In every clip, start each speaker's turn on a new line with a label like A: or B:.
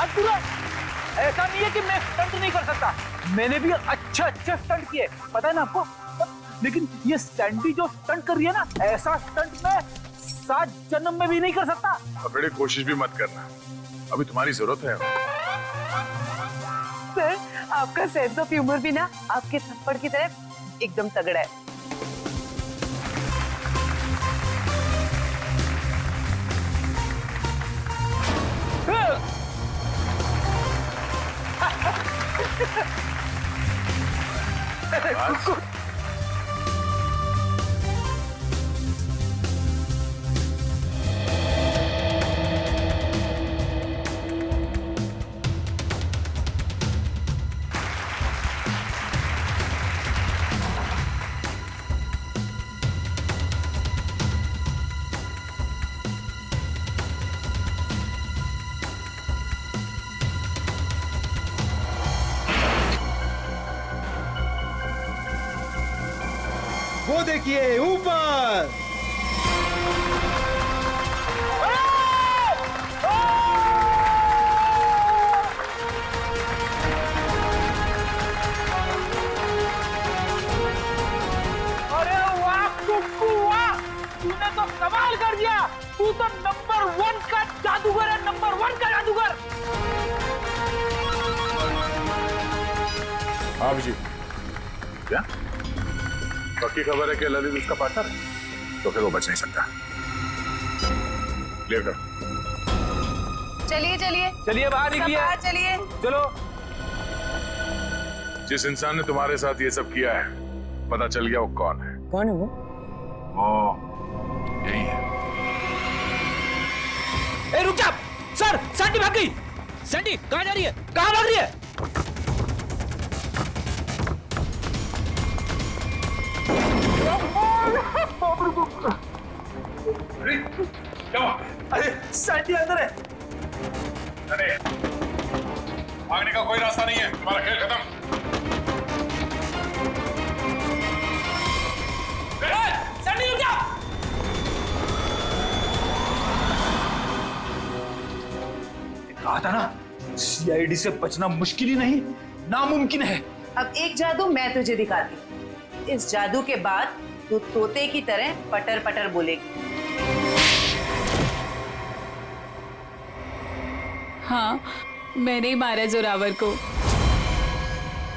A: मजाक पूरा। ऐसा नहीं है कि मैं स्टंट नहीं कर सकता, मैंने भी अच्छे अच्छे स्टंट किए, पता है ना आपको। लेकिन ये सैंडी जो स्टंट कर रही है ना, ऐसा स्टंट मैं 7 जन्म में भी नहीं कर सकता।
B: अब बड़ी कोशिश भी मत करना, अभी तुम्हारी जरूरत है।
C: सर, आपका सेंस ऑफ ह्यूमर भी ना आपके थप्पड़ की तरह एकदम तगड़ा है।
D: वो देखिए ऊपर।
A: अरे वाह कुक्कू वाह, तूने तो कमाल कर दिया। तू तो नंबर 1 का जादूगर है, नंबर 1 का जादूगर।
B: हाँ जी, क्या पक्की खबर है कि ललित उसका पार्टनर है? तो फिर वो बच नहीं सकता। ले कर।
C: चलिए चलिए
A: चलिए बाहर
C: सब
A: निकलिए,
C: बाहर चलिए।
A: चलो।
B: जिस इंसान ने तुम्हारे साथ ये सब किया है, पता चल गया वो कौन है।
C: कौन है वो?
B: वो यही है।
A: ए रुक जा सर, सैंडी भाग गई। सैंडी कहाँ जा रही है, कहाँ भाग रही है?
B: क्या?
A: अरे सैंडी अंदर है।
B: अरे भागने का कोई रास्ता नहीं है, तुम्हारा खेल खत्म।
A: सैंडी रुक जा। कहा था ना, सीआईडी से बचना मुश्किल ही नहीं, नामुमकिन है।
C: अब एक जादू मैं तुझे दिखाती हूँ। इस जादू के बाद तू तोते की तरह पटर पटर बोलेगी।
E: हाँ, मैंने ही मारा जोरावर को।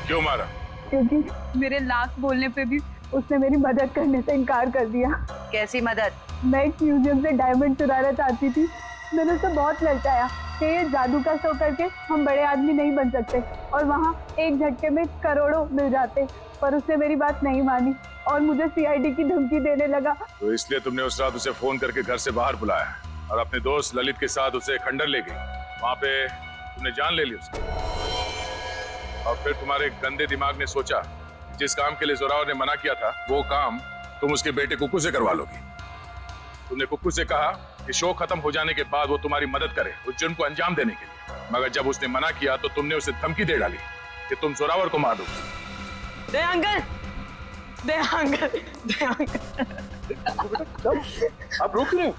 B: क्यों मारा?
E: क्योंकि मेरे लाख बोलने पे भी उसने मेरी मदद करने से इनकार कर दिया।
C: कैसी मदद?
E: मैं एक म्यूजियम से डायमंड चुराना चाहती थी। मैंने उसे बहुत ललचाया कि ये जादू का शो करके हम बड़े आदमी नहीं बन सकते और वहाँ एक झटके में करोड़ों मिल जाते, पर उसने मेरी बात नहीं मानी और मुझे सीआईडी की धमकी देने लगा।
B: तो इसलिए तुमने उस रात उसे फोन करके घर से बाहर बुलाया और अपने दोस्त ललित के साथ उसे खंडर ले गई। वहां पे तुमने जान ले ली उसकी। और फिर तुम्हारे गंदे दिमाग ने सोचा जिस काम के लिए जोरावर ने मना किया था, वो काम तुम उसके बेटे कुक्कू से करवा लोगी। तुमने कुक्कू से कहा कि शो खत्म हो जाने के बाद वो तुम्हारी मदद करे उस जुर्म को अंजाम देने के लिए, मगर जब उसने मना किया तो तुमने उसे धमकी दे डाली कि तुम जोरावर को मार दोगे।
C: दे अंकल, दे अंकल, दे अंकल।
B: आप रोक रहे हो?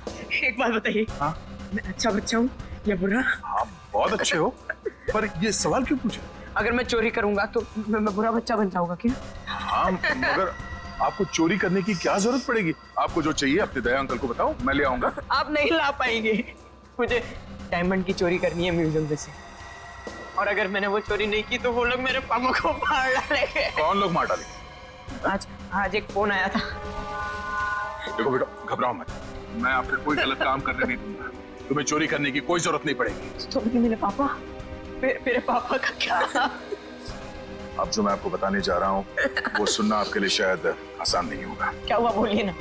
C: एक बात बताइए,
B: हाँ?
C: मैं अच्छा बच्चा हूँ या बुरा?
B: हाँ बहुत अच्छे हो, पर ये सवाल क्यों पूछे?
C: अगर मैं चोरी करूंगा तो मैं बुरा बच्चा बन जाऊंगा क्या?
B: हाँ, मगर आपको चोरी करने की क्या जरूरत पड़ेगी? आपको जो चाहिए अपने दया अंकल को बताओ, मैं ले आऊंगा।
C: आप नहीं ला पाएंगे। मुझे डायमंड की चोरी करनी है म्यूजियम में से, और अगर मैंने वो चोरी नहीं की तो वो लोग मेरे पापा को मार डालेंगे।
B: कौन लोग मार डालेंगे?
C: आज एक फोन आया था।
B: देखो बेटा, घबराओ मत, मैं आपको कोई गलत काम करने नहीं दूंगा। तुम्हें चोरी करने की कोई जरूरत नहीं पड़ेगी।
C: तो मेरे पापा, मेरे पापा का क्या?
B: अब जो मैं आपको बताने जा रहा हूँ वो सुनना आपके लिए शायद आसान नहीं होगा।
C: क्या हुआ, बोलिए ना।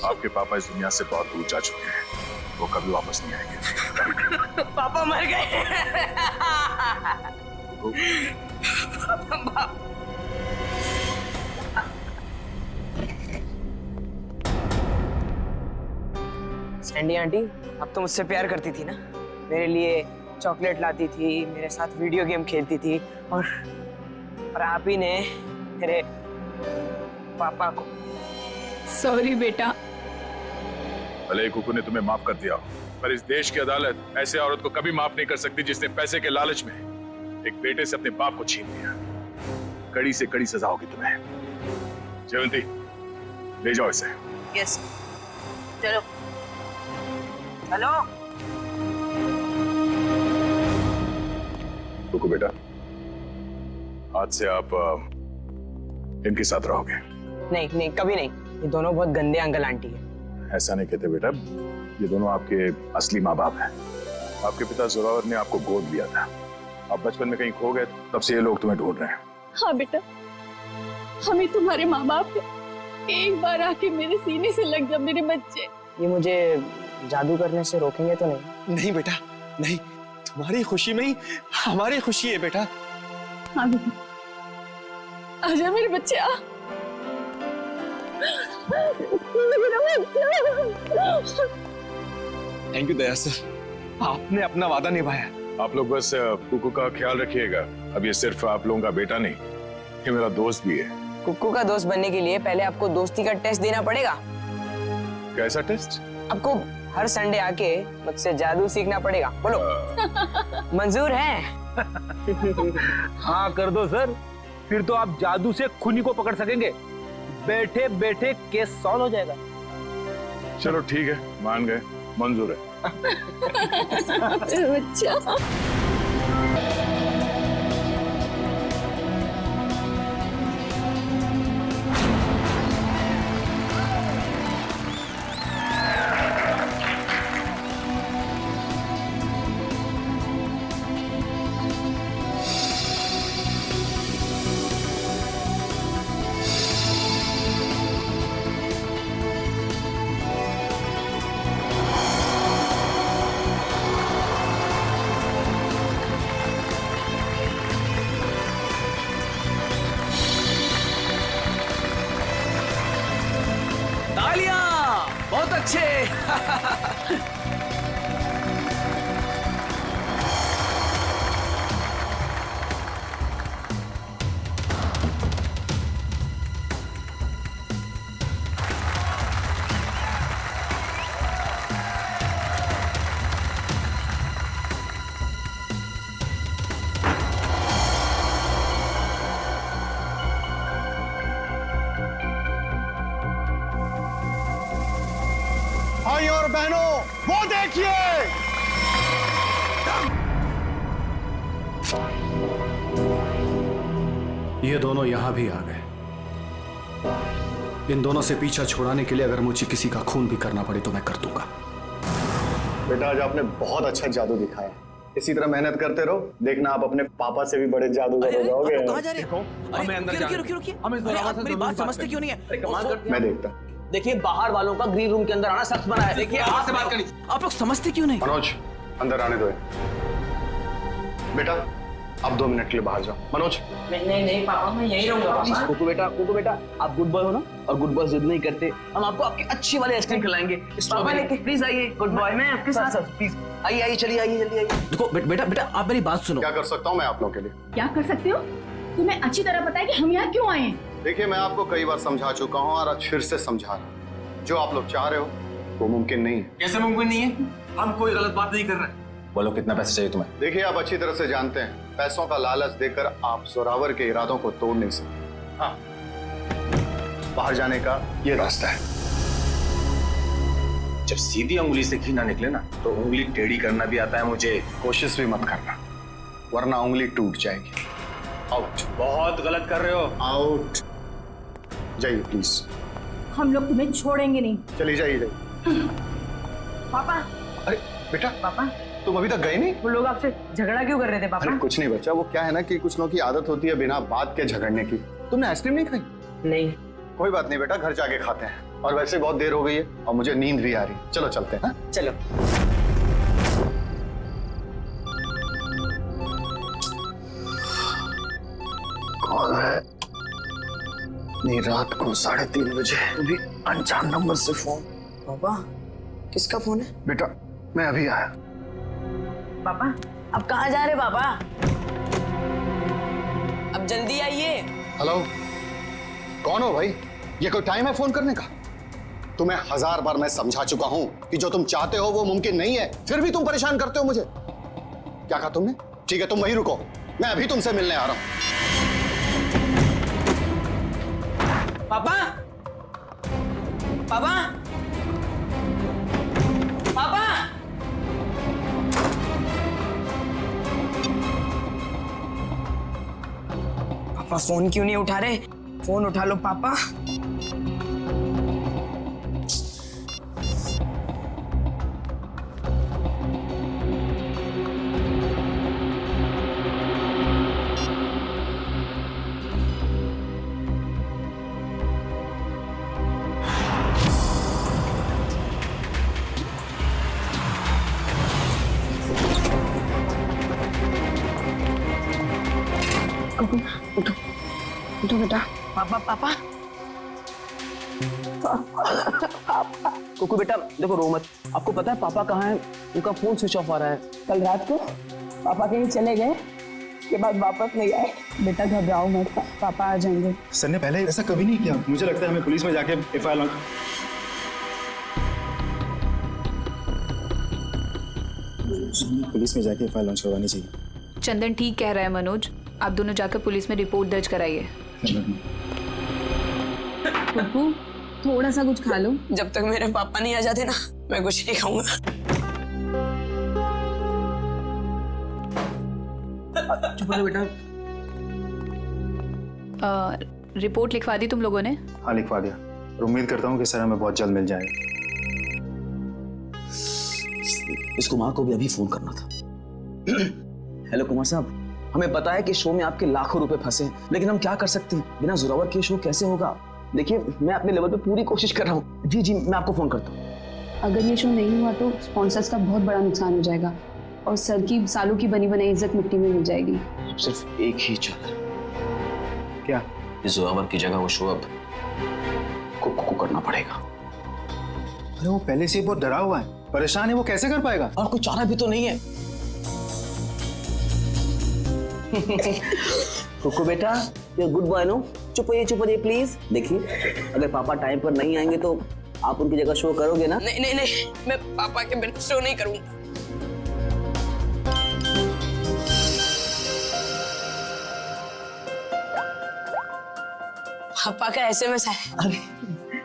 B: आपके पापा इस दुनिया से बहुत दूर जा चुके हैं, वो कभी वापस नहीं आएंगे।
C: पापा मर गए। सैंडी आंटी, अब तो मुझसे प्यार करती थी ना, मेरे लिए चॉकलेट लाती थी, मेरे साथ वीडियो गेम खेलती थी, और आप ही ने मेरे पापा को।
E: सॉरी बेटा।
B: भले ही कुक्कू ने तुम्हें माफ कर दिया, पर इस देश की अदालत ऐसे औरत को कभी माफ नहीं कर सकती जिसने पैसे के लालच में एक बेटे से अपने बाप को छीन लिया। कड़ी से कड़ी सजा होगी तुम्हें। जयवंती, ले जाओ इसे।
F: यस, चलो चलो।
B: रुको बेटा, आज से आप इनके साथ रहोगे।
C: नहीं नहीं, कभी नहीं। ये दोनों बहुत गंदे अंकल आंटी है।
B: ऐसा नहीं कहते बेटा, ये दोनों आपके असली माँ बाप हैं। आपके पिता जोरावर ने आपको गोद लिया था। आप बचपन में कहीं खो गए, तब से ये लोग तुम्हें ढूंढ रहे हैं।
E: हाँ बेटा, हमें तुम्हारे माँ बाप हैं। एक बार आके मेरे सीने से लग जा मेरे बच्चे।
C: ये मुझे जादू करने से रोकेंगे तो नहीं?
D: नहीं बेटा, नहीं। तुम्हारी खुशी में ही हमारी खुशी है बेटा।
E: हाँ बेटा, आजा मेरे बच्चे, आ।
D: थैंक यू दया सर, आपने अपना वादा निभाया।
B: आप लोग बस कुकू का ख्याल रखिएगा। अब ये सिर्फ आप लोगों का बेटा नहीं, ये मेरा दोस्त भी है।
C: कुक्कू का दोस्त बनने के लिए पहले आपको दोस्ती का टेस्ट देना पड़ेगा।
B: कैसा टेस्ट?
C: आपको हर संडे आके मुझसे जादू सीखना पड़ेगा। बोलो, मंजूर है?
A: हाँ कर दो सर, फिर तो आप जादू से खूनी को पकड़ सकेंगे। बैठे बैठे केस सॉल्व हो जाएगा।
B: चलो ठीक है, मान गए, मंजूर है।
E: बच्चा।
A: बहुत अच्छे।
D: भाई और बहनों, वो देखिए।
G: ये दोनों यहां भी आ गए। इन दोनों से पीछा छुड़ाने के लिए अगर मुझे किसी का खून भी करना पड़े तो मैं कर दूंगा।
H: बेटा, आज आपने बहुत अच्छा जादू दिखाया। इसी तरह मेहनत करते रहो, देखना आप अपने पापा से भी बड़े जादूगर हो जाओगे।
F: कहाँ जा रहे हो? रुकिए। अरे आप मेरी बात समझते क्यों नहीं है?
H: मैं देखता।
C: देखिए, बाहर वालों का ग्रीन रूम के अंदर आना सख्त बना है। देखिए,
F: से बात करनी। आप लोग समझते क्यों नहीं?
H: मनोज, अंदर आने दो। बेटा, आप 2 मिनट के लिए बाहर जाओ। मनोज।
C: नहीं पापा, मैं यही रहूंगा।
F: कुकू बेटा, आप गुड बॉय हो ना, और गुड बॉय जिद नहीं करते। हम आपको आपकी अच्छी वाली आइसक्रीम खिलाएंगे। प्लीज आइए, गुड बॉय। मैं आपके साथ प्लीज आइए, चलिए आइए, जल्दी आइए। देखो बेटा, आप मेरी बात सुनो।
H: क्या कर सकता हूँ मैं आप लोगों के लिए?
E: क्या कर सकते हो? तुम्हें अच्छी तरह पता है कि हम यहाँ क्यों आए हैं।
H: देखिए, मैं आपको कई बार समझा चुका हूँ और आज फिर से समझा रहा हूँ। जो आप लोग चाह रहे हो वो मुमकिन नहीं है।
F: कैसे मुमकिन नहीं है? हम कोई गलत बात नहीं कर रहे।
H: बोलो, कितना पैसा चाहिए तुम्हें? देखिए, आप अच्छी तरह से जानते हैं, पैसों का लालच देकर आप जोरावर के इरादों को तोड़ नहीं सकते। हाँ, बाहर जाने का ये रास्ता है।
I: जब सीधी उंगली से घी ना निकले ना, तो उंगली टेढ़ी करना भी आता है मुझे।
H: कोशिश भी मत करना, वरना उंगली टूट जाएगी। आउट।
I: बहुत गलत कर रहे हो।
H: आउट। जाइए प्लीज।
E: हम लोग तुम्हें छोड़ेंगे नहीं।
H: चलिए जाइए।
E: पापा।
H: अरे बेटा,
E: पापा,
H: तुम अभी तक गए नहीं?
C: वो लोग आपसे झगड़ा क्यों कर रहे थे पापा?
H: अरे कुछ नहीं बच्चा, वो क्या है ना कि कुछ लोगों की आदत होती है बिना बात के झगड़ने की। तुमने आइसक्रीम नहीं खाई?
C: नहीं।
H: कोई बात नहीं बेटा, घर जाके खाते हैं। और वैसे बहुत देर हो गई है और मुझे नींद भी आ रही है। चलो चलते हैं।
C: चलो।
H: कौन है? नहीं, रात को 3:30 बजे भी अनजान नंबर से फोन।
C: पापा, किसका फोन है?
H: बेटा, मैं अभी आया।
C: पापा, अब कहाँ जा रहे पापा? अब जल्दी आइए।
H: हेलो, कौन हो भाई? ये कोई टाइम है फोन करने का? तुम्हें 1000 बार मैं समझा चुका हूं कि जो तुम चाहते हो वो मुमकिन नहीं है, फिर भी तुम परेशान करते हो मुझे। क्या कहा तुमने? ठीक है, तुम वहीं रुको, मैं अभी तुमसे मिलने आ रहा हूं।
C: पापा, पापा, पापा, पापा फोन क्यों नहीं उठा रहे? फोन उठा लो पापा। उठो उठो बेटा। पापा, पापा,
F: कुकू बेटा देखो, रो मत। आपको पता है पापा कहाँ है? उनका फोन स्विच ऑफ आ रहा है।
E: कल रात को पापा कहीं चले गए, के बाद वापस नहीं आए। बेटा घबराओ मत, पापा आ जाएंगे।
I: सर ने पहले ऐसा कभी नहीं किया। मुझे लगता है हमें पुलिस में जाके एफआईआर लॉन्च करवानी चाहिए।
J: चंदन ठीक कह रहा है मनोज, आप दोनों जाकर पुलिस में रिपोर्ट दर्ज कराइए।
E: पप्पू थोड़ा सा कुछ खा लो।
C: जब तक मेरे पापा नहीं आ जाते ना, मैं कुछ नहीं खाऊंगा।
F: चुप रहो बेटा।
J: रिपोर्ट लिखवा दी तुम लोगों ने?
I: हाँ, लिखवा दिया और उम्मीद करता हूँ कि सर हमें बहुत जल्द मिल जाएगा।
F: इस कुमार को भी अभी फोन करना था। हेलो कुमार साहब, हमें पता है कि शो में आपके लाखों रुपए फंसे हैं, लेकिन हम क्या कर सकते हैं? बिना जोरावर के शो कैसे होगा? देखिए, मैं अपने लेवल पे पूरी कोशिश कर रहा हूँ। जी जी, मैं आपको फोन करता हूँ।
E: अगर ये शो नहीं हुआ तो स्पॉन्सर्स का बहुत बड़ा नुकसान हो जाएगा और सर की सालों की बनी बनाई इज्जत मिट्टी में मिल जाएगी।
F: सिर्फ एक ही चादर।
I: क्या?
F: इस जोरावर की जगह वो शो अब कुकू को करना पड़ेगा।
I: अरे वो पहले से बहुत डरा हुआ है, परेशान है, वो कैसे कर पाएगा?
F: और कोई चारा भी तो नहीं है। कुकू बेटा, ये गुड बॉय नो। चुप होइए प्लीज। देखिए, अगर पापा टाइम पर नहीं आएंगे तो आप उनकी जगह शो करोगे ना?
C: नहीं नहीं नहीं, मैं पापा के बिना शो नहीं करूंगा। पापा का एसएमएस है।
F: अरे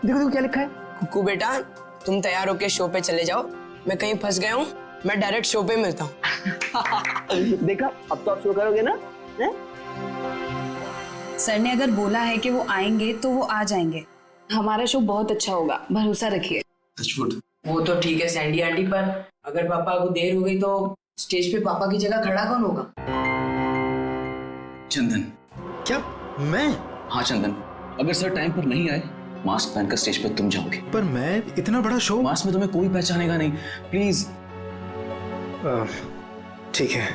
F: देखो देखो क्या लिखा है।
C: कुकू बेटा, तुम तैयार होके शो पे चले जाओ। मैं कहीं फंस गया हूँ, मैं डायरेक्ट शो पे मिलता हूँ।
F: देखा, अब तो आप शो करोगे ना?
E: सर ने अगर बोला है कि वो आएंगे तो वो आ जाएंगे। हमारा शो बहुत अच्छा होगा, भरोसा रखिए।
C: वो तो ठीक है सैंडी आंटी, पर अगर पापा को देर हो गई तो स्टेज पे पापा की जगह खड़ा कौन होगा?
F: चंदन।
I: क्या? मैं?
F: हाँ चंदन, अगर सर टाइम पर नहीं आए, मास्क पहनकर स्टेज पर तुम जाओगे।
I: पर मैं इतना बड़ा शो।
F: मास्क में तुम्हें कोई पहचानेगा नहीं, प्लीज।
I: ठीक है।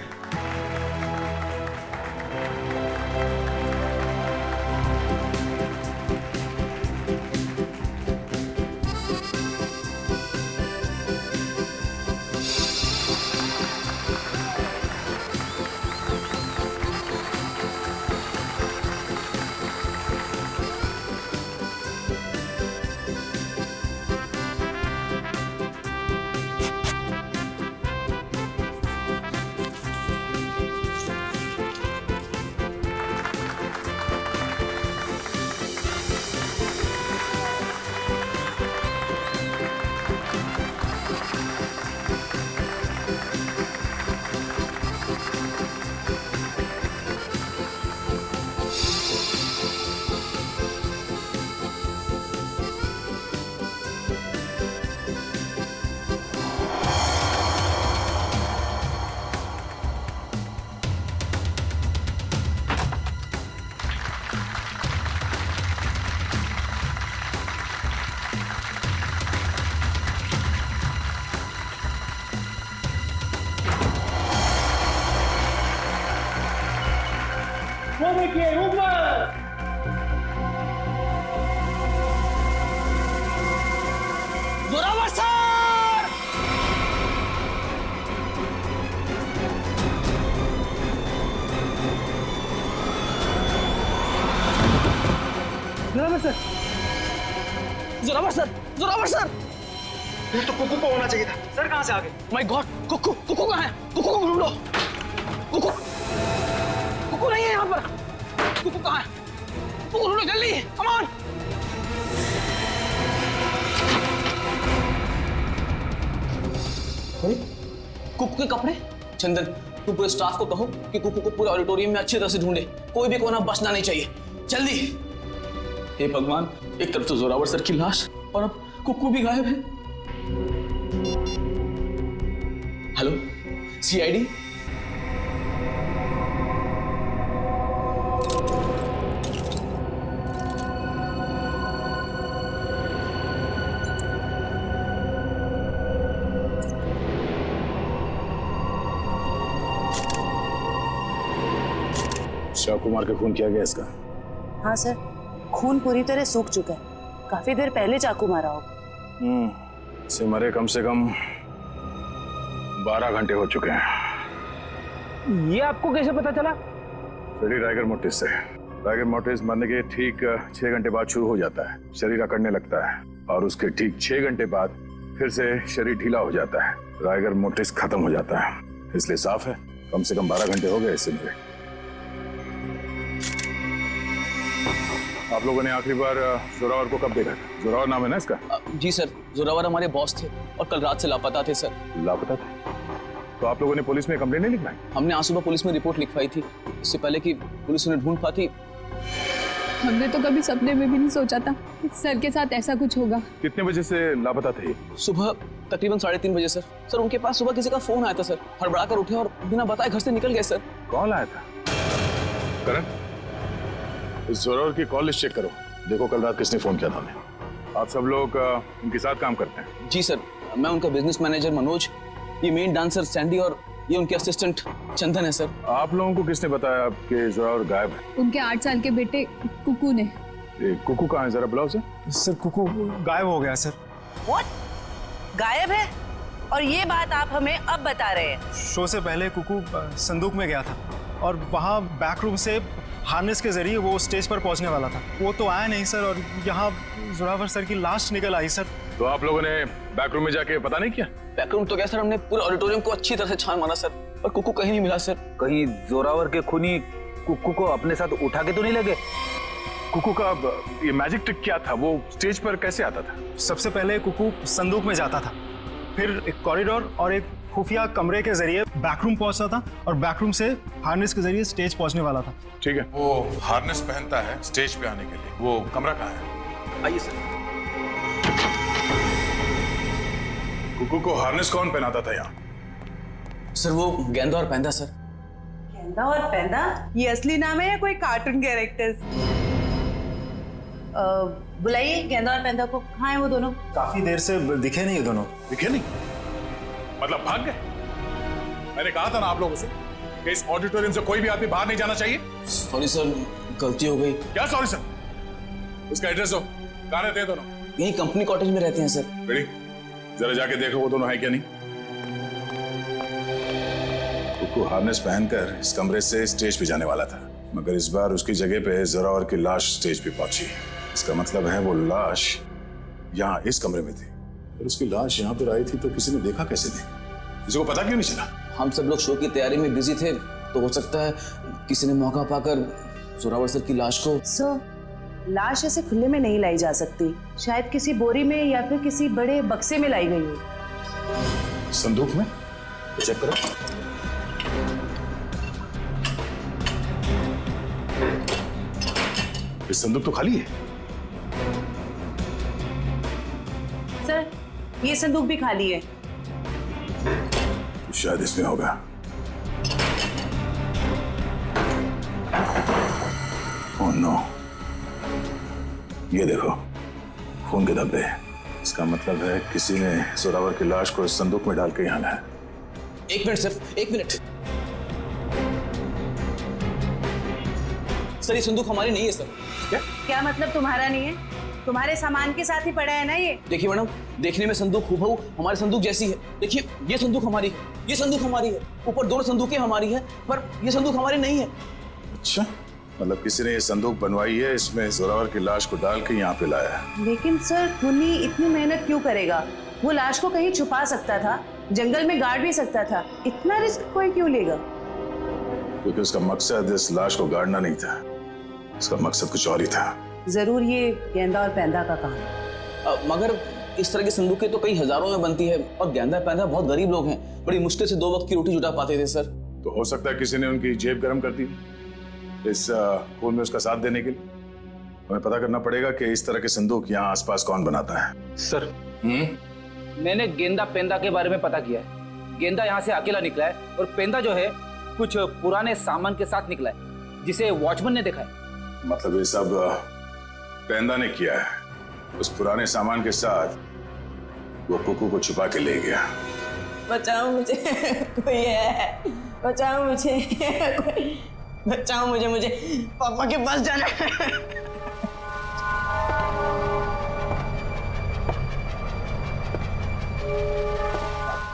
C: Zorawar sir! Zorawar sir!
F: Zorawar sir.
D: फिर तो कुकू को होना चाहिए था। सर कहाँ से आ गए?
F: माय गॉड, कुकू कुकू कहाँ है? कुकू को ढूंढो। कुकू कुकू नहीं है यहाँ पर। कुकू कहाँ है? कुकू ढूंढो जल्दी, कम ऑन। कुकू के कपड़े? चंदन, तुम पूरे स्टाफ को कहो कि कुकू को पूरे ऑडिटोरियम में अच्छी तरह से ढूंढे, कोई भी कोना बचना नहीं चाहिए, जल्दी। हे भगवान, एक तरफ तो जोरावर सर की लाश और अब कुकू भी गायब है। Hello, CID?
B: चाकू मार के खून किया गया इसका?
K: हाँ सर, खून पूरी तरह सूख चुका है। काफी देर पहले चाकू मारा होगा।
B: इसे मरे कम से कम 12 घंटे हो चुके हैं।
A: ये आपको कैसे पता चला?
B: फ्रेडी राइगर मोर्टिस से। राइगर मोर्टिस मरने के ठीक 6 घंटे बाद शुरू हो जाता है, शरीर अकड़ने लगता है और उसके ठीक 6 घंटे बाद फिर से शरीर ढीला हो जाता है, राइगर मोर्टिस खत्म हो जाता है। इसलिए साफ है कम से कम 12 घंटे हो गए इससे मरे। आप लोगों ने आखिरी बार जोरावर को कब देखा? जोरावर नाम है ना इसका?
F: जी सर, जोरावर हमारे बॉस थे और कल रात से लापता थे सर।
B: लापता थे? तो आप लोगों ने पुलिस में कंप्लेंट नहीं लिखवाई?
F: हमने आज सुबह पुलिस में रिपोर्ट लिखवाई थी, इससे पहले कि पुलिस उन्हें ढूंढ पाती।
J: हमने तो कभी सपने में भी नहीं सोचा था कि सर के साथ ऐसा कुछ होगा।
B: कितने बजे से लापता थे?
F: सुबह तकरीबन 3:30 बजे सर। सर उनके पास सुबह किसी का फोन आया था सर, हड़बड़ा कर उठे और बिना बताए घर से निकल गए सर।
B: कौन आया था? करण, इस जोरावर की कॉल लिस्ट चेक करो, देखो कल रात किसने फोन किया था हमें। आप सब लोग उनके साथ काम करते हैं?
F: जी सर, मैं उनका बिजनेस मैनेजर मनोज, ये मेन डांसर सैंडी और ये उनके असिस्टेंट चंदन है सर। आप
B: लोगों को किसने बताया कि जोरावर गायब है?
J: उनके 8 साल के बेटे कुकू ने।
B: कुकू कहाँ है, जरा बुलाओ उसे।
D: सर कुकू गायब हो गया सर।
K: What? गायब है? और ये बात आप हमें अब बता रहे हैं?
I: शो से पहले कुकू संदूक में गया था और वहाँ बैक रूम से हार्नेस के जरिए वो स्टेज पर पहुंचने वाला था। वो तो आया नहीं सर और यहाँ जोरावर सर की लाश निकल आई सर।
B: तो आप लोगों ने बैक रूम में जाके पता नहीं किया?
F: बैक रूम तो क्या सर, हमने पूरे ऑडिटोरियम को अच्छी तरह से छान मारा सर, पर कुकू कहीं नहीं मिला सर।
A: कहीं जोरावर के खूनी कुकू को अपने साथ उठा के तो नहीं लगे?
B: कुकू का ये मैजिक ट्रिक क्या था? वो स्टेज पर कैसे आता था?
I: सबसे पहले कुकू संदूक में जाता था, फिर एक कॉरिडोर और एक खुफिया कमरे के जरिए बैकरूम पहुंचता था और बैकरूम से हार्नेस के जरिए स्टेज पहुंचने वाला था।
B: ठीक है, वो हार्नेस पहनता है स्टेज पे आने के लिए, वो कमरा कहाँ है?
A: आइए सर।
B: कुकू को हार्नेस कौन पहनाता था यहाँ?
F: सर वो गेंदा और पैंदा सर।
K: गेंदा और पैंदा? ये असली नाम है या कोई कार्टून कैरेक्टर्स? बुलाइए गेंदा और पैंदा को। कहाँ है वो दोनों?
I: काफी देर से दिखे नहीं दोनों।
B: दिखे नहीं? मतलब भाग गए? मैंने कहा था ना आप लोगों से कि इस ऑडिटोरियम से कोई भी आदमी बाहर नहीं जाना चाहिए।
F: सॉरी सर, गलती हो गई।
B: क्या सॉरी सर? उसका एड्रेस दो, कहाँ रहते हैं दोनों?
F: यही कंपनी कॉटेज में रहते हैं सर।
B: रेडी, जरा जाके देखो वो दोनों है क्या नहीं। कुकू हार्नेस पहनकर इस कमरे से स्टेज पे जाने वाला था, मगर इस बार उसकी जगह पे जोरावर की लाश स्टेज पे पहुंची। इसका मतलब है वो लाश यहाँ इस कमरे में थी और उसकी लाश यहाँ पर आई थी, तो किसी ने देखा कैसे नहीं? किसी को पता क्यों नहीं चला?
F: हम सब लोग शो की तैयारी में बिजी थे, तो हो सकता है किसी ने मौका पाकर जोरावर सर की लाश को।
K: सर, लाश ऐसे खुले में नहीं लाई जा सकती, शायद किसी बोरी में या फिर किसी बड़े बक्से में लाई गई हो।
B: संदूक में? चेक करो। इस संदूक तो खाली है।
K: सर, ये संदूक भी खाली है।
B: शायद इसमें होगा। ओह नो, ये देखो खून के धब्बे। इसका मतलब है किसी ने जोरावर की लाश को इस संदूक में डाल के यहाँ लाया।
F: 1 मिनट सर, 1 मिनट। सर ये संदूक हमारी नहीं है सर।
K: क्या मतलब तुम्हारा नहीं है? तुम्हारे सामान के साथ ही पड़ा है ना ये।
F: देखिए मैडम, देखने में संदूक हूबहू हमारे संदूक जैसी है। देखिए ये संदूक हमारी है, ये संदूक हमारी है, ऊपर 2 संदूकें हमारी है, पर ये संदूक हमारी नहीं है।
B: अच्छा, मतलब किसी ने ये संदूक बनवाई है, इसमें जोरावर की लाश को डाल के यहाँ पे लाया है।
K: लेकिन सर खूनी इतनी मेहनत क्यों करेगा? वो लाश को कहीं छुपा सकता था, जंगल में गाड़ भी सकता था। इतना रिस्क कोई क्यों लेगा?
B: क्योंकि उसका मकसद इस लाश को गाड़ना नहीं था, उसका मकसद कुछ और ही था।
K: जरूर ये गेंदा और पैंदा का काम है।
F: मगर इस तरह की संदूकें तो कई हजारों में बनती है और गेंदा पैंदा बहुत गरीब लोग हैं, बड़ी मुश्किल से 2 वक्त की रोटी जुटा पाते थे सर।
B: तो हो सकता है किसी ने उनकी जेब गर्म कर दी इस खून में उसका साथ देने के लिए। हमें पता करना पड़ेगा कि इस तरह के संदूक यहाँ आसपास कौन बनाता है।
A: सर मैंने गेंदा पेंदा के बारे में पता किया है। गेंदा यहाँ से अकेला निकला है और पेंदा जो है कुछ पुराने सामान के साथ निकला है, जिसे वॉचमैन ने देखा है।
B: मतलब ये सब पेंदा ने किया है, उस पुराने सामान के साथ वो कुकू को छुपा के ले गया।
C: बचाओ मुझे, कोई है, बचाओ मुझे, बचाओ मुझे, मुझे पापा के पास जाना है।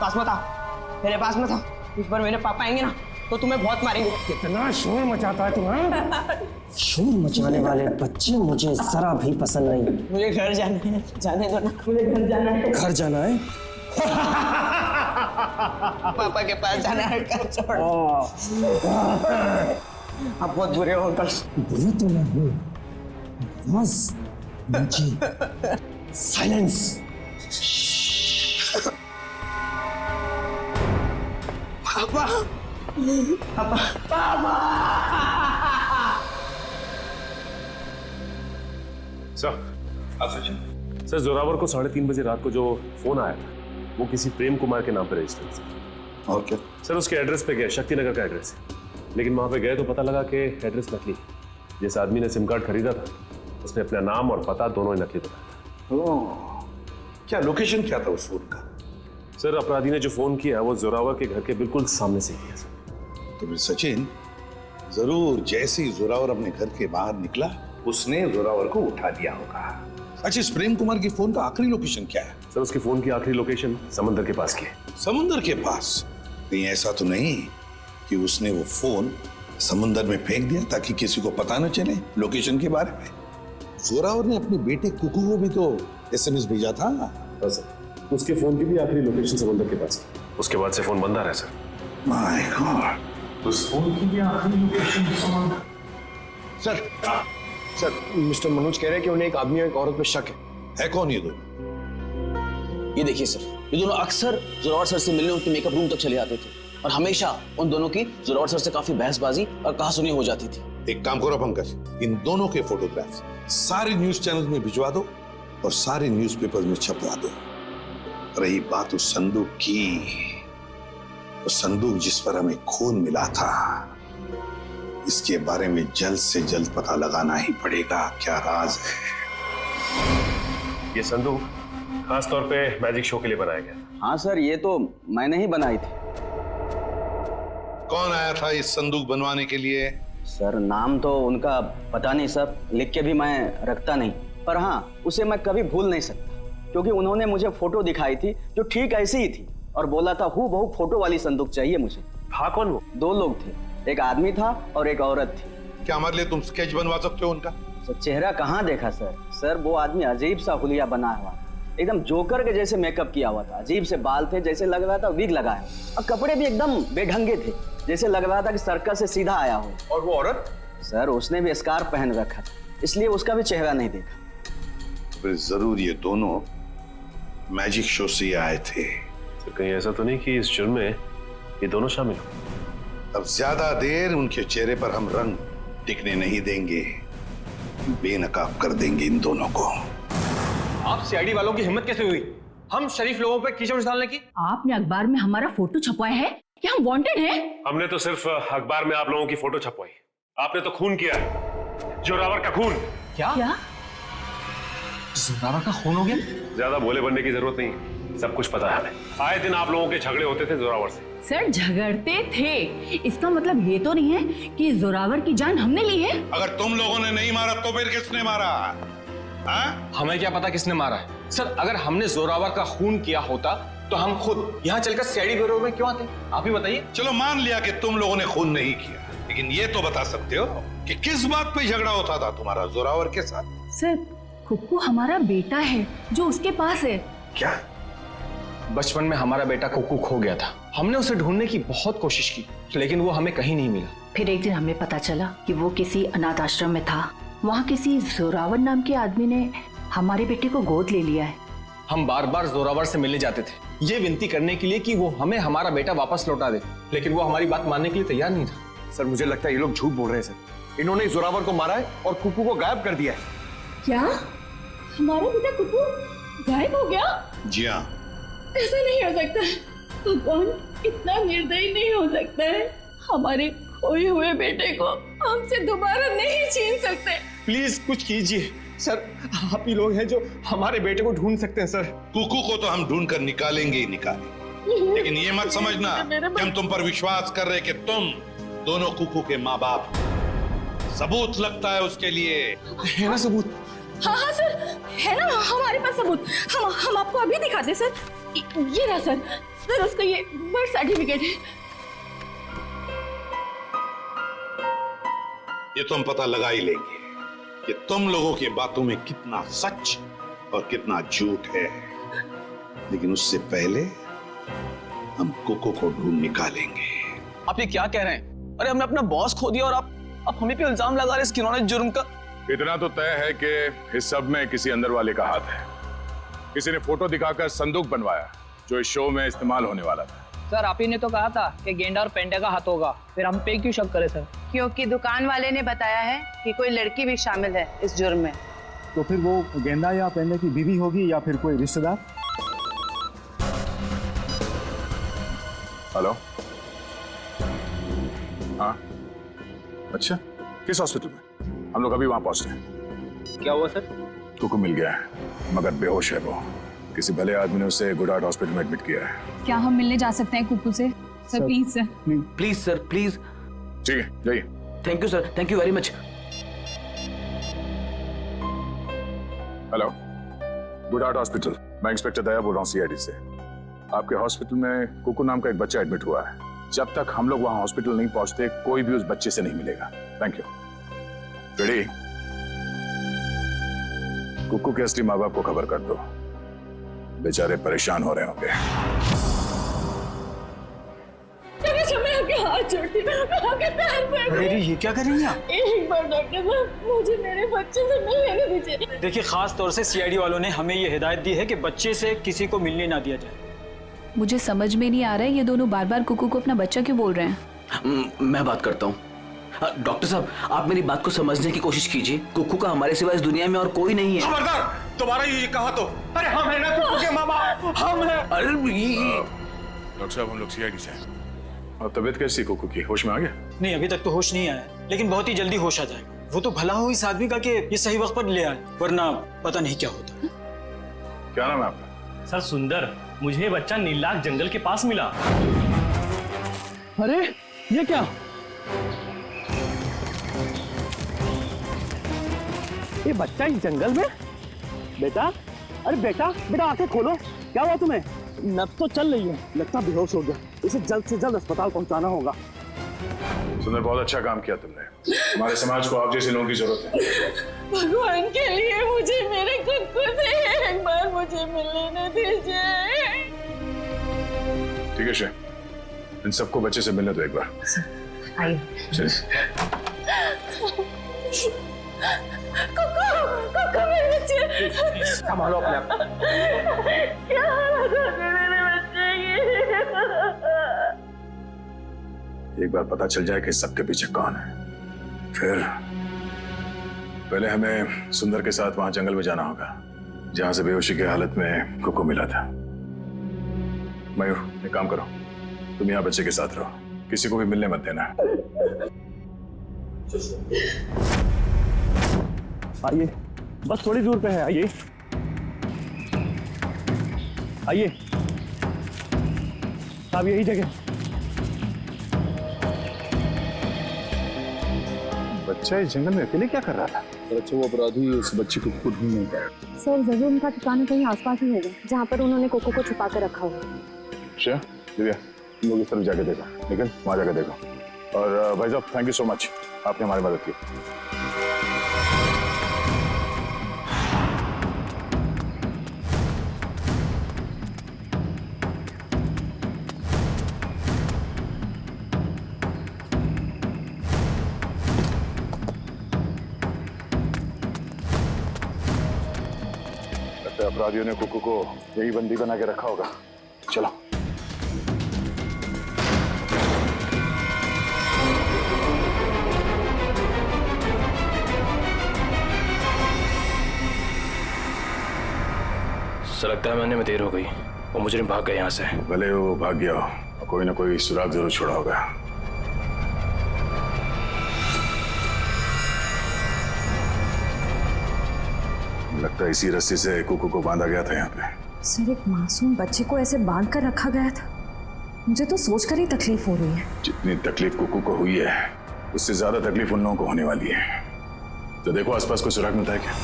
C: पास मत आओ, मेरे पास मत आओ। इस बार मेरे पापा आएंगे ना तो तुम्हें बहुत मारेंगे।
L: कितना शोर मचाता है तुम्हें? शोर मचाने वाले बच्चे मुझे जरा भी पसंद नहीं।
C: मुझे घर जाना है, जाने दो ना, मुझे घर जाना है।
L: घर जाना है?
C: पापा के पास जाना है, घर छोड़। आप बहुत बुरे हो अंकल।
L: बुरे तो मैं हूँ, बस मुझे साइलेंस।
C: पापा, पापा, पापा।
M: सर जोरावर को 3:30 बजे रात को जो फोन आया था वो किसी प्रेम कुमार के नाम पर रजिस्टर्ड था।
B: और क्या?
M: सर उसके एड्रेस पे गए, शक्तिनगर का एड्रेस है, लेकिन वहां पे गए तो पता लगा कि एड्रेस नकली है। जिस आदमी ने सिम कार्ड खरीदा था उसने अपना नाम और पता दोनों ही नकली बताया था।
N: क्या लोकेशन क्या था उस फोन का?
M: सर अपराधी ने जो फोन किया वो जोरावर के घर के बिल्कुल सामने से किया सर।
N: तो फिर सचिन जरूर जैसे ही जोरावर अपने घर के बाहर निकला उसने जोरावर को उठा दिया होगा। अच्छा, इस प्रेम कुमार की फोन का आखिरी लोकेशन क्या है?
M: सर उसकी फोन की आखिरी लोकेशन समंदर के पास की है।
N: समुंदर के पास? कहीं ऐसा तो नहीं कि उसने वो फोन समुंदर में फेंक दिया ताकि किसी को पता न चले लोकेशन के बारे में? जोरावर ने अपने बेटे कुकू को भी तो SMS भेजा था।
M: हाँ सर, उसके फोन की भी आखिरी लोकेशन समंदर के पास की। उसके बाद से फोन बंद आ रहा है सर।
N: माय गॉड, उस फोन की भी आखिरी लोकेशन समंदर।
D: सर मिस्टर मनोज कह रहे हैं कि उन्हें एक आदमी और एक औरत पे शक
N: है कौन ये दोनों?
F: ये देखिए सर, ये दोनों अक्सर जोरावर सर से मिलने उनके मेकअप रूम तक चले आते थे और हमेशा उन दोनों की जोरावर सर से काफी बहसबाजी और कहासुनी हो जाती थी।
N: एक काम करो पंकज, इन दोनों के फोटोग्राफ्स सारे न्यूज चैनल में भिजवा दो और सारे न्यूज़पेपर में छपवा दो। रही बात उस संदूक की, वो संदूक जिस पर हमें खून मिला था, इसके बारे में जल्द से जल्द पता लगाना ही पड़ेगा। क्या राज है?
M: ये संदूक खास तौर पे मैजिक शो के लिए बनाया गया।
F: हाँ सर, ये तो मैंने ही बनाई थी।
N: कौन आया था इस संदूक बनवाने के लिए?
F: सर नाम तो उनका पता नहीं सर, लिख के भी मैं रखता नहीं, पर हाँ उसे मैं कभी भूल नहीं सकता क्योंकि उन्होंने मुझे फोटो दिखाई थी जो ठीक ऐसी ही थी और बोला था हूबहू फोटो वाली संदूक चाहिए मुझे।
M: था कौन वो?
F: 2 लोग थे, एक आदमी था और एक औरत थी।
N: क्या हमारे लिए तुम स्केच बनवा सकते हो उनका?
F: सर चेहरा कहाँ देखा सर? सर वो आदमी अजीब सा हुलिया बना हुआ, एकदम जोकर के जैसे मेकअप किया हुआ था। अजीब से बाल थे, जैसे लग रहा था विग लगाया, और कपड़े भी एकदम बेढंगे थे, जैसे लग रहा था कि सर्कस से सीधा आया हो।
N: और वो औरत?
F: सर उसने भी स्कार्फ पहन रखा था, इसलिए उसका भी चेहरा नहीं देखा।
N: फिर जरूर ये दोनों मैजिक शो से आए थे।
M: तो कहीं ऐसा तो नहीं कि इस जुर्म में ये दोनों शामिल हो?
N: अब ज्यादा देर उनके चेहरे पर हम रंग टिकने नहीं देंगे, बेनकाब कर देंगे इन दोनों को।
D: आप CID वालों की हिम्मत कैसे हुई हम शरीफ लोगों पे कीचड़ डालने की?
O: आपने अखबार में हमारा फोटो छपवाया है क्या? हम वांटेड हैं?
M: हमने तो सिर्फ अखबार में आप लोगों की फोटो छपवाई, आपने तो खून किया, जोरावर का खून।
D: क्या? जोरावर का खून हो गया?
M: ज्यादा भोले बनने की जरूरत नहीं, सब कुछ पता है हमें। आए दिन आप लोगों के झगड़े होते थे जोरावर से।
O: सर झगड़ते थे, इसका मतलब ये तो नहीं है कि जोरावर की जान हमने ली है।
N: अगर तुम लोगों ने नहीं मारा तो फिर किसने मारा?
D: हमें क्या पता किसने मारा है? सर अगर हमने जोरावर का खून किया होता तो हम खुद यहाँ चलकर CID ब्यूरो में क्यों आते? आप ही बताइए।
N: चलो मान लिया कि तुम लोगों ने खून नहीं किया, लेकिन ये तो बता सकते हो कि किस बात पे झगड़ा होता था तुम्हारा जोरावर के साथ?
O: सर, कुक्कू हमारा बेटा है जो उसके पास है।
D: क्या? बचपन में हमारा बेटा कुक्कू खो गया था। हमने उसे ढूंढने की बहुत कोशिश की, लेकिन वो हमें कहीं नहीं मिला।
O: फिर एक दिन हमें पता चला कि वो किसी अनाथ आश्रम में था। वहाँ किसी जोरावर नाम के आदमी ने हमारे बेटे को गोद ले लिया है।
D: हम बार बार जोरावर से मिलने जाते थे, ये विनती करने के लिए कि वो हमें हमारा बेटा वापस लौटा दे, लेकिन वो हमारी बात मानने के लिए तैयार नहीं था।
P: सर, मुझे लगता है ये लोग झूठ बोल रहे हैं सर। इन्होंने जोरावर को मारा है और कुक्कू को गायब कर दिया है।
O: क्या? हमारा बेटा कुक्कू गायब हो गया?
N: जी हाँ।
O: ऐसा नहीं हो सकता। भगवान इतना निर्दयी नहीं हो सकता है। हमारे खोए हुए बेटे को हमसे दोबारा नहीं छीन सकते।
D: प्लीज कुछ कीजिए सर, आप ही लोग हैं जो हमारे बेटे को ढूंढ सकते हैं। सर,
N: कुक्कू को तो हम ढूंढ कर निकालेंगे ही निकालेंगे, लेकिन ये मत समझना कि हम तुम पर विश्वास कर रहे कि तुम दोनों कुक्कू के माँ बाप। सबूत लगता है उसके लिए।
D: है ना सबूत?
O: हाँ सर, है ना हमारे पास सबूत। हम आपको अभी दिखाते सर। ये रहा सर, उसका ये बर्थ सर्टिफिकेट है।
N: ये तो हम पता लगा ही लेंगे कि तुम लोगों की बातों में कितना सच और कितना झूठ है, लेकिन उससे पहले हम कुक्कू को ढूंढ निकालेंगे।
F: आप ये क्या कह रहे हैं? अरे हमने अपना बॉस खो दिया और आप हमें पे इल्जाम लगा रहे हैं इस किन्होंने जुर्म का।
B: इतना तो तय है कि इस सब में किसी अंदर वाले का हाथ है। किसी ने फोटो दिखाकर संदूक बनवाया जो इस शो में इस्तेमाल होने वाला था।
C: सर, आप ही ने तो कहा था कि गेंडा और पेंडा का हाथ होगा, फिर हम पे क्यों शक करें सर?
K: क्योंकि दुकान वाले ने बताया है कि कोई लड़की भी शामिल है इस जुर्म में।
I: तो फिर वो गेंदा या पेंडा की बीवी होगी या फिर कोई रिश्तेदार?
B: हेलो, हाँ, अच्छा, किस हॉस्पिटल में? हम लोग अभी वहां पहुंच रहे हैं।
C: क्या हुआ सर?
B: कुक्कू मिल गया है, मगर बेहोश है वो। किसी भले आदमी ने उसे गुड हार्ट हॉस्पिटल में एडमिट किया है।
J: क्या हम मिलने जा सकते हैं कुक्कू से? Sir please sir.
F: Please sir, please.
B: ठीक है, जाइए।
F: Thank you sir, thank you very much.
B: Hello, good heart hospital, मैं इंस्पेक्टर दया बोल रहा हूँ सीआईडी से। आपके हॉस्पिटल में कुक्कू नाम का एक बच्चा एडमिट हुआ है। जब तक हम लोग वहां हॉस्पिटल नहीं पहुंचते, कोई भी उस बच्चे से नहीं मिलेगा। Thank you. रेडी? कुक्कू के असली माँ बाप को खबर कर दो, बेचारे परेशान हो रहे होंगे।
O: हाथ जोड़ती हूँ, आपके पैर पड़ गए।
L: अरे ये क्या कर रही हैं आप?
O: एक बार डॉक्टर साहब, मुझे मेरे बच्चे से मिलने दीजिए।
L: देखिए, खास तौर से सीआईडी वालों ने हमें ये हिदायत दी है कि बच्चे से किसी को मिलने ना दिया जाए।
J: मुझे समझ में नहीं आ रहा है ये दोनों बार बार कुक्कू को अपना बच्चा क्यों बोल रहे हैं।
F: मैं बात करता हूँ। डॉक्टर साहब, आप मेरी बात को समझने की कोशिश कीजिए। कुक्कू का हमारे सिवा इस दुनिया में और कोई नहीं है।
P: खबरदार, तुम्हारा ये कहा तो। अरे हम है ना कुक्कू के माँ बाप, हम हैं।
F: अरे
B: डॉक्टर साहब, हम लोग सीआईडी से हैं। और तबीयत कैसी कुक्कू की? होश में आ गया?
L: नहीं, अभी तक तो होश नहीं आया, लेकिन बहुत ही जल्दी होश आ जाएगा। वो तो भला हो इस आदमी का कि ये सही वक्त पर ले आए, वरना पता नहीं क्या होता।
B: क्या नाम है आपका?
Q: सर सुंदर, मुझे बच्चा नीलाग जंगल के पास मिला।
L: अरे ये क्या?
Q: ये बच्चा इस जंगल में? बेटा, अरे बेटा, बेटा आंखें खोलो। क्या हुआ तुम्हें? नब्ज तो चल रही है, लगता बेहोश हो गया। इसे जल्द से जल्द अस्पताल पहुंचाना होगा।
B: सुंदर, बहुत अच्छा काम किया तुमने। हमारे समाज को आप जैसे लोगों की जरूरत है।
O: भगवान के लिए मुझे मेरे कुक्कू से एक बार मुझे मिलने दीजिए।
B: ठीक है, इन सबको बच्चे से मिलने दो एक बार।
O: आइए। कुक्कू मेरे बच्चे।
P: संभालो अपने आप।
O: क्या हालत हो गई मेरे बच्चे की?
B: एक बार पता चल जाए कि सबके पीछे कौन है, फिर पहले हमें सुंदर के साथ वहां जंगल में जाना होगा जहां से बेहोशी की हालत में कुक्कू मिला था। मयूर, एक काम करो, तुम यहाँ बच्चे के साथ रहो, किसी को भी मिलने मत देना।
Q: आइए, बस थोड़ी दूर पे है। आइए आइए साहब, यही जगह।
I: बच्चा इस जंगल में अकेले क्या कर रहा था?
H: अच्छा, वो अपराधी उस बच्चे को खुद ढूंढ नहीं पाया।
E: सर, जरूर उनका ठिकाना कहीं आसपास ही होगा जहाँ पर उन्होंने कुक्कू को छुपा कर रखा होगा।
B: अच्छा दिव्या, तुम लोग इस तरफ जाके देखो, लेकिन वहां जाके देखो। और भाई साहब, थैंक यू सो मच। आपने हमारी मदद की। लगता है अपराधियों ने कुकू को यही बंदी बना के रखा होगा। चलो।
R: लगता है मरने में देर हो गई और मुजरिम भाग गए यहाँ से।
B: भले वो भाग गया हो, कोई ना कोई सुराग जरूर छोड़ा होगा। लगता है इसी रस्सी से कुकू को बांधा गया था यहाँ पे।
S: सर, एक मासूम बच्चे को ऐसे बांध कर रखा गया था। मुझे तो सोचकर ही तकलीफ हो रही है।
B: जितनी तकलीफ कुकू को हुई है उससे ज्यादा तकलीफ उन लोगों को होने वाली है। तो देखो आसपास कोई सुराग मिलता है क्या?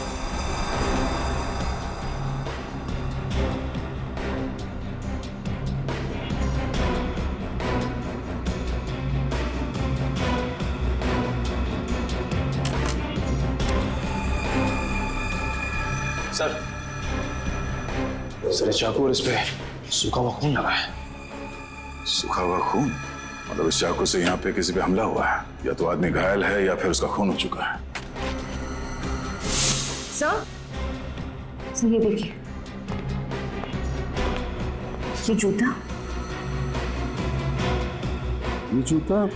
R: सर चाकू और इस पे सूखा हुआ खून लगा है।
B: सूखा हुआ खून? मतलब इस चाकू से यहाँ पे किसी पे हमला हुआ है? या तो आदमी घायल है या फिर उसका खून हो चुका है।
S: सर ये देखिए, ये जूता।
B: ये जूता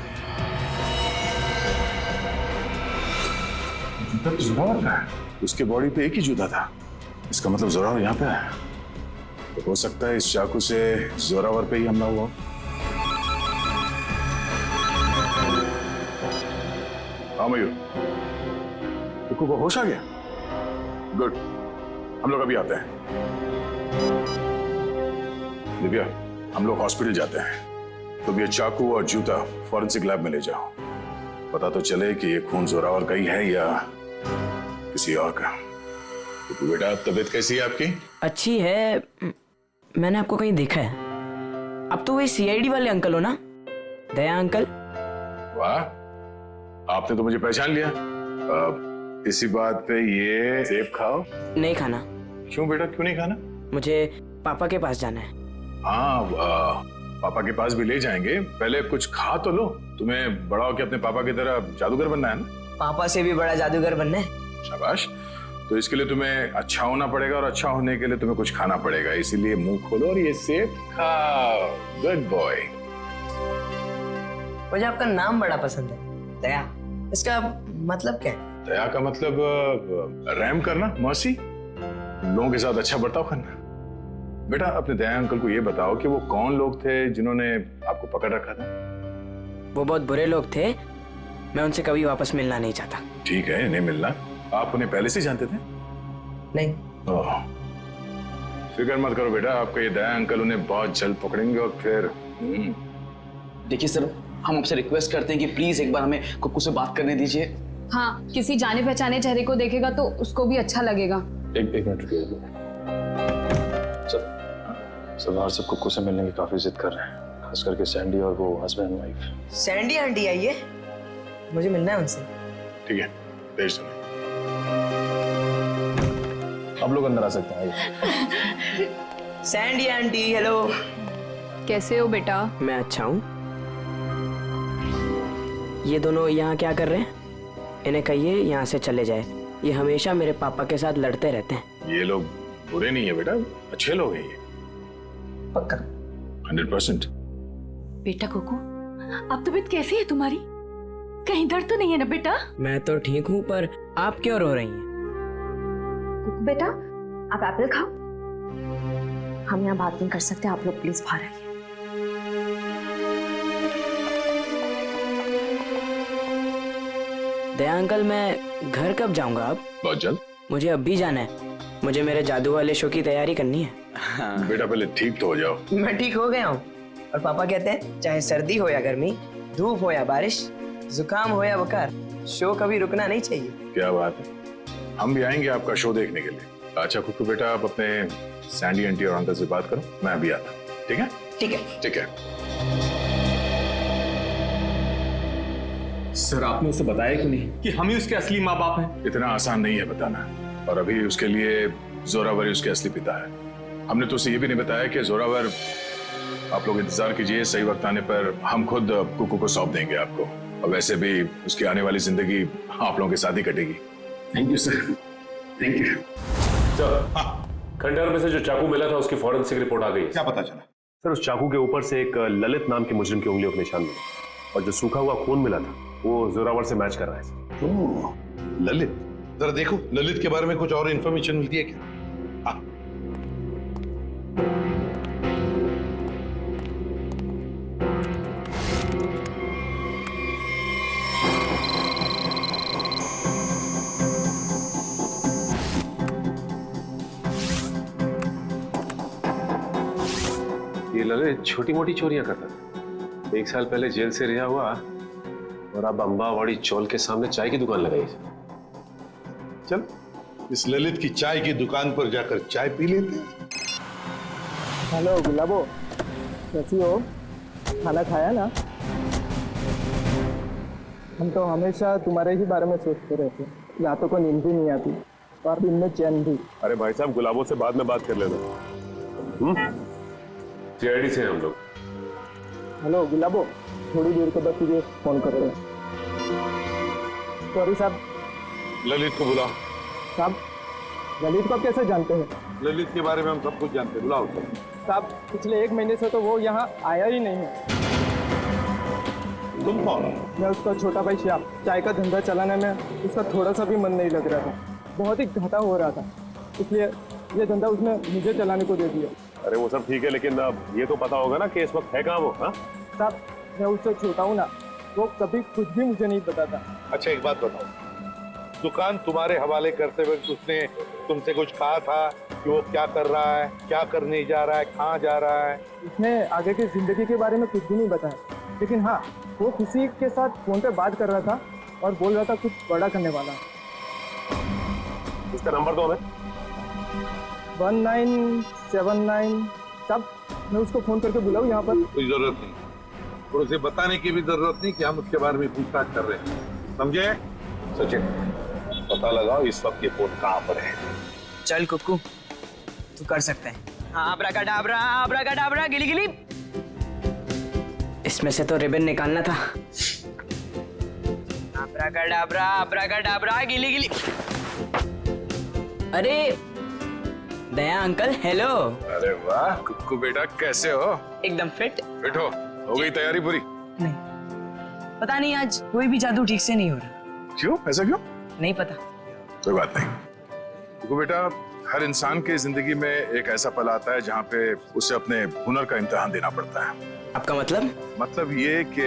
B: तो जोरावर का है। उसके बॉडी पे एक ही जूता था। इसका मतलब जोरावर यहाँ पे है। तो हो सकता है इस चाकू से जोरावर पे ही हमला हुआ। हाँ मयूर, कुकू को होश आ गया? गुड, हम लोग अभी आते हैं। दिव्या, हम लोग हॉस्पिटल जाते हैं। तुम ये चाकू और जूता फॉरेंसिक लैब में ले जाओ। पता तो चले कि ये खून जोरावर का ही है या किसी और का। तो बेटा, तबीयत कैसी है आपकी?
C: अच्छी है। मैंने आपको कहीं देखा है। अब तो वही सीआईडी वाले अंकल हो ना, दया अंकल?
B: वाह, आपने तो मुझे पहचान लिया। इसी बात पे ये सेब खाओ।
C: नहीं खाना।
B: क्यों बेटा, क्यों नहीं खाना?
C: मुझे पापा के पास जाना है।
B: हाँ, पापा के पास भी ले जाएंगे। पहले कुछ खा तो लो। तुम्हें बड़ा होकर अपने पापा की तरह जादूगर बनना है ना?
C: पापा से भी बड़ा जादूगर बनना है।
B: शाबाश। तो इसके लिए तुम्हें अच्छा होना पड़ेगा और अच्छा होने के लिए तुम्हें कुछ खाना पड़ेगा। इसीलिए मुंह खोलो और ये सेब खाओ। Good boy.
C: मुझे आपका नाम बड़ा पसंद है, दया। इसका मतलब क्या है?
B: दया का मतलब रहम करना, मर्सी, लोगों के साथ अच्छा बर्ताव करना। बेटा, अपने दया अंकल को ये बताओ कि वो कौन लोग थे जिन्होंने आपको पकड़ रखा था?
C: वो बहुत बुरे लोग थे। मैं उनसे कभी वापस मिलना नहीं चाहता।
B: ठीक है, नहीं मिलना। आप उन्हें पहले से जानते थे?
C: नहीं।
B: फिक्र मत करो बेटा, आपका ये दया अंकल उन्हें बहुत जल्द पकड़ेंगे और फिर
F: देखिए सर, हम आपसे रिक्वेस्ट करते हैं कि प्लीज एक बार हमें कुकू से बात करने दीजिए।
J: हाँ, किसी जाने पहचाने चेहरे को देखेगा तो उसको भी अच्छा लगेगा।
R: एक मिनट रुकिए। सरदार सब कुकू से मिलने की काफी जिद कर रहे हैं, खास करके सैंडी और वो हस्बैंड वाइफ।
C: सैंडी आंटी आई है, मुझे मिलना है उनसे।
B: ठीक है, भेज दो।
R: आप लोग अंदर आ सकते हैं।
C: Sandy aunty, hello.
J: कैसे हो बेटा?
C: मैं अच्छा हूँ। ये दोनों यहाँ क्या कर रहे हैं? इन्हें कहिए यहाँ से चले जाए। ये हमेशा मेरे पापा के साथ लड़ते रहते हैं।
B: ये लोग बुरे नहीं है बेटा, अच्छे लोग हैं ये।
C: पक्का
B: 100%।
O: बेटा कुकू, अब तबीयत कैसी है तुम्हारी? कहीं दर्द तो नहीं है ना बेटा?
C: मैं तो ठीक हूँ, पर आप क्यों रो रही हैं?
S: कुकू बेटा, आप एप्पल खाओ। हम यहाँ बात नहीं कर सकते, आप लोग प्लीज बाहर आइए।
C: दया अंकल, मैं घर कब जाऊंगा? अब
B: बहुत जल्द।
C: मुझे अब भी जाना है। मुझे मेरे जादू वाले शो की तैयारी करनी है।
B: बेटा पहले ठीक तो हो जाओ।
C: मैं ठीक हो गया हूँ, और पापा कहते हैं चाहे सर्दी हो या गर्मी, धूप हो या बारिश, जुकाम हो या बुखार, शो कभी रुकना नहीं चाहिए।
B: क्या बात है, हम भी आएंगे आपका शो देखने के लिए। अच्छा कुकू बेटा, आप अपने सैंडी आंटी और अंकल से बात करो, मैं अभी आता हूँ। ठीक है?
C: ठीक है।
B: ठीक है।
D: सर आपने उसे बताया क्यों नहीं कि हम ही उसके असली माँ बाप हैं?
B: इतना आसान नहीं है बताना, और अभी उसके लिए जोरावर ही उसके असली पिता है। हमने तो उसे ये भी नहीं बताया कि जोरावर, आप लोग इंतजार कीजिए, सही वक्त आने पर हम खुद कुकू को सौंप देंगे आपको, और वैसे भी उसकी आने वाली जिंदगी आप लोगों के साथ ही कटेगी।
M: Thank you sir, thank you. खंडहर में से जो चाकू मिला था उसकी फॉरेंसिक रिपोर्ट आ गई है।
N: क्या पता चला?
M: सर उस चाकू के ऊपर से एक ललित नाम के मुजरिम की उंगलियों के निशान मिले, और जो सूखा हुआ खून मिला था वो जोरावर से मैच कर रहा है।
N: ओह, ललित, जरा देखो ललित के बारे में कुछ और इन्फॉर्मेशन मिलती है क्या? हाँ।
M: ये ललित छोटी मोटी चोरियां करता था। 1 साल पहले जेल से रिहा हुआ और अब अंबावाड़ी चौल के सामने चाय की दुकान लगाई।
N: चल इस ललित की चाय की दुकान पर जाकर चाय पी लेते हैं।
Q: हेलो गुलाबो, कैसी हो? खाना खाया ना? हम तो हमेशा तुम्हारे ही बारे में सोचते रहते, रातों को नींद भी नहीं आती और दिन में चैन भी।
M: अरे भाई साहब, गुलाबों से बाद में बात कर लेना। सीआईडी से हम लोग।
Q: हेलो गुलाबो, थोड़ी देर के बाद तुझे फोन कर रहे हैं। सॉरी साहब।
N: ललित को बुलाओ।
Q: साहब, ललित को कैसे जानते हैं?
N: ललित के बारे में हम सब कुछ जानते हैं, बुलाओ।
Q: साहब, पिछले 1 महीने से तो वो यहाँ आया ही नहीं है।
N: तुम कौन?
Q: मैं उसका छोटा भाई श्याम। चाय का धंधा चलाने में उसका थोड़ा सा भी मन नहीं लग रहा था, बहुत ही घाटा हो रहा था, इसलिए ये धंधा उसने मुझे चलाने को दे दिया।
M: अरे वो सब ठीक है, लेकिन ये तो पता होगा ना कि इस वक्त है कहाँ वो? हाँ
Q: साहब, मैं उससे छोटा हूँ ना, वो कभी कुछ भी मुझे नहीं बताता।
N: अच्छा एक बात बताओ, दुकान तुम्हारे हवाले करते वक्त उसने तुमसे कुछ कहा था कि वो क्या कर रहा है, क्या करने जा रहा है, कहाँ जा रहा है?
Q: उसने आगे की जिंदगी के बारे में कुछ भी नहीं बताया, लेकिन हाँ, वो किसी के साथ फोन पे बात कर रहा था और बोल रहा था कुछ बड़ा करने वाला।
M: इसका नंबर दो हमें।
Q: 1979। साहब, मैं उसको फोन करके बुलाऊं यहाँ पर?
N: कोई जरूरत नहीं, और उसे बताने की भी जरूरत नहीं कि हम उसके बारे में पूछताछ कर रहे हैं, समझे? सचिन, पता लगाओ इस वक्त ये फोन कहाँ पर है।
C: चल कुक्कू, तू कर सकते हैं। हाँ, अब्राकडाब्रा, अब्राकडाब्रा, गिली गिली। इसमें से तो रिबन निकालना था। अब्राकडाब्रा, अब्राकडाब्रा, गिली गिली। अरे दया अंकल, हेलो।
B: अरे वाह कुक्कू बेटा, कैसे हो?
C: एकदम फिट।
B: फिट हो गई तैयारी पूरी?
C: नहीं, पता नहीं आज कोई भी जादू ठीक से नहीं हो रहा।
B: क्यों? ऐसा क्यों?
C: नहीं पता।
B: कोई बात नहीं कुक्कू बेटा, हर इंसान की जिंदगी में एक ऐसा पल आता है जहाँ पे उसे अपने हुनर का इम्तिहान देना पड़ता है।
C: आपका मतलब?
B: मतलब ये कि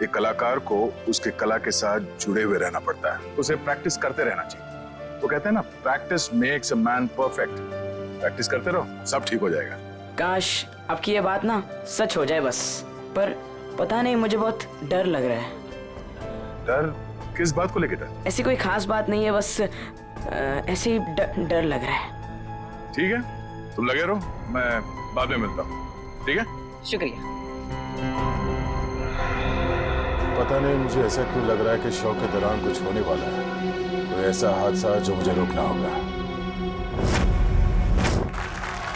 B: एक कलाकार को उसके कला के साथ जुड़े हुए रहना पड़ता है, उसे प्रैक्टिस करते रहना चाहिए। तो कहते हैं ना, practice makes a man perfect. Practice करते रहो, सब ठीक हो जाएगा।
C: काश आपकी ये बात ना सच हो जाए बस, पर पता नहीं, मुझे बहुत डर लग रहा है।
B: डर? किस बात को लेकर डर?
C: ऐसी कोई खास बात नहीं है, बस ऐसे ही डर लग रहा है।
B: ठीक है, तुम लगे रहो, मैं बाद में मिलता हूँ। ठीक है,
C: शुक्रिया।
T: पता नहीं मुझे ऐसा क्यों लग रहा है कि शो के दौरान कुछ होने वाला है, कोई ऐसा हादसा जो मुझे रोकना होगा।